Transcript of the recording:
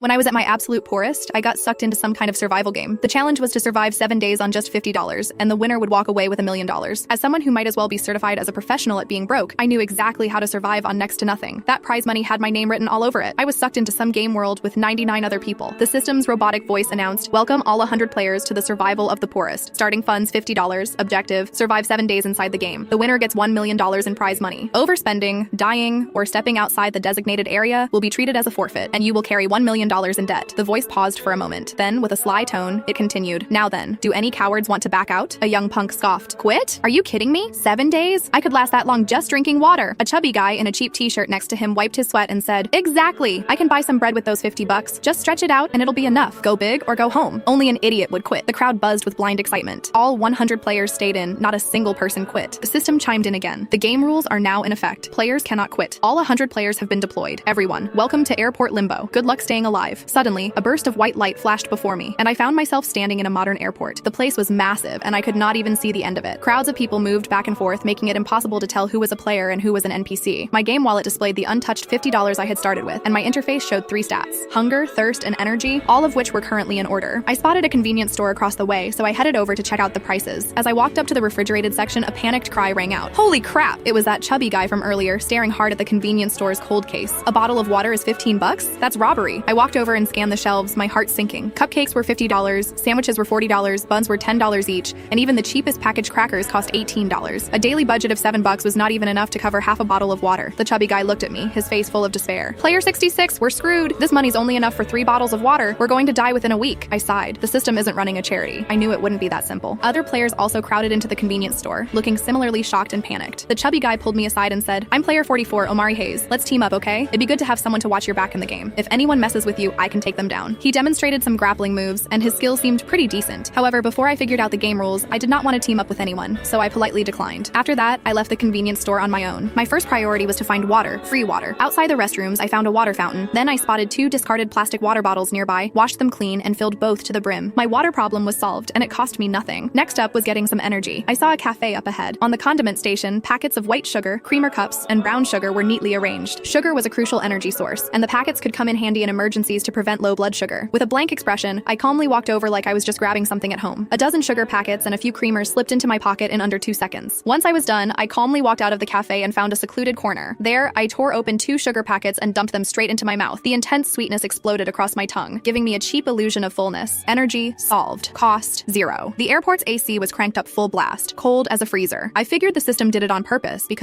When I was at my absolute poorest, I got sucked into some kind of survival game. The challenge was to survive 7 days on just $50, and the winner would walk away with $1 million. As someone who might as well be certified as a professional at being broke, I knew exactly how to survive on next to nothing. That prize money had my name written all over it. I was sucked into some game world with 99 other people. The system's robotic voice announced, "Welcome all 100 players to the survival of the poorest. Starting funds $50, objective, survive 7 days inside the game. The winner gets $1 million in prize money. Overspending, dying, or stepping outside the designated area will be treated as a forfeit, and you will carry $1 million in debt." The voice paused for a moment. Then, with a sly tone, it continued, "Now then, do any cowards want to back out?" A young punk scoffed. "Quit? Are you kidding me? 7 days? I could last that long just drinking water." A chubby guy in a cheap t-shirt next to him wiped his sweat and said, "Exactly. I can buy some bread with those $50. Just stretch it out and it'll be enough. Go big or go home." Only an idiot would quit. The crowd buzzed with blind excitement. All 100 players stayed in. Not a single person quit. The system chimed in again. "The game rules are now in effect. Players cannot quit. All 100 players have been deployed. Everyone, welcome to Airport Limbo. Good luck staying alive." Suddenly, a burst of white light flashed before me, and I found myself standing in a modern airport. The place was massive, and I could not even see the end of it. Crowds of people moved back and forth, making it impossible to tell who was a player and who was an NPC. My game wallet displayed the untouched $50 I had started with, and my interface showed 3 stats: hunger, thirst, and energy, all of which were currently in order. I spotted a convenience store across the way, so I headed over to check out the prices. As I walked up to the refrigerated section, a panicked cry rang out. Holy crap! It was that chubby guy from earlier, staring hard at the convenience store's cold case. A bottle of water is $15? That's robbery. I walked over and scanned the shelves, my heart sinking. Cupcakes were $50, sandwiches were $40, buns were $10 each, and even the cheapest packaged crackers cost $18. A daily budget of $7 was not even enough to cover half a bottle of water. The chubby guy looked at me, his face full of despair. "Player 66, we're screwed. This money's only enough for 3 bottles of water. We're going to die within a week." I sighed. The system isn't running a charity. I knew it wouldn't be that simple. Other players also crowded into the convenience store, looking similarly shocked and panicked. The chubby guy pulled me aside and said, "I'm player 44, Omari Hayes. Let's team up, okay? It'd be good to have someone to watch your back in the game. If anyone messes with you, I can take them down." He demonstrated some grappling moves, and his skills seemed pretty decent. However, before I figured out the game rules, I did not want to team up with anyone, so I politely declined. After that, I left the convenience store on my own. My first priority was to find water, free water. Outside the restrooms, I found a water fountain. Then I spotted 2 discarded plastic water bottles nearby, washed them clean, and filled both to the brim. My water problem was solved, and it cost me nothing. Next up was getting some energy. I saw a cafe up ahead. On the condiment station, packets of white sugar, creamer cups, and brown sugar were neatly arranged. Sugar was a crucial energy source, and the packets could come in handy in emergencies to prevent low blood sugar. With a blank expression, I calmly walked over like I was just grabbing something at home. A dozen sugar packets and a few creamers slipped into my pocket in under 2 seconds. Once I was done, I calmly walked out of the cafe and found a secluded corner. There, I tore open 2 sugar packets and dumped them straight into my mouth. The intense sweetness exploded across my tongue, giving me a cheap illusion of fullness. Energy solved. Cost 0. The airport's AC was cranked up full blast, cold as a freezer. I figured the system did it on purpose because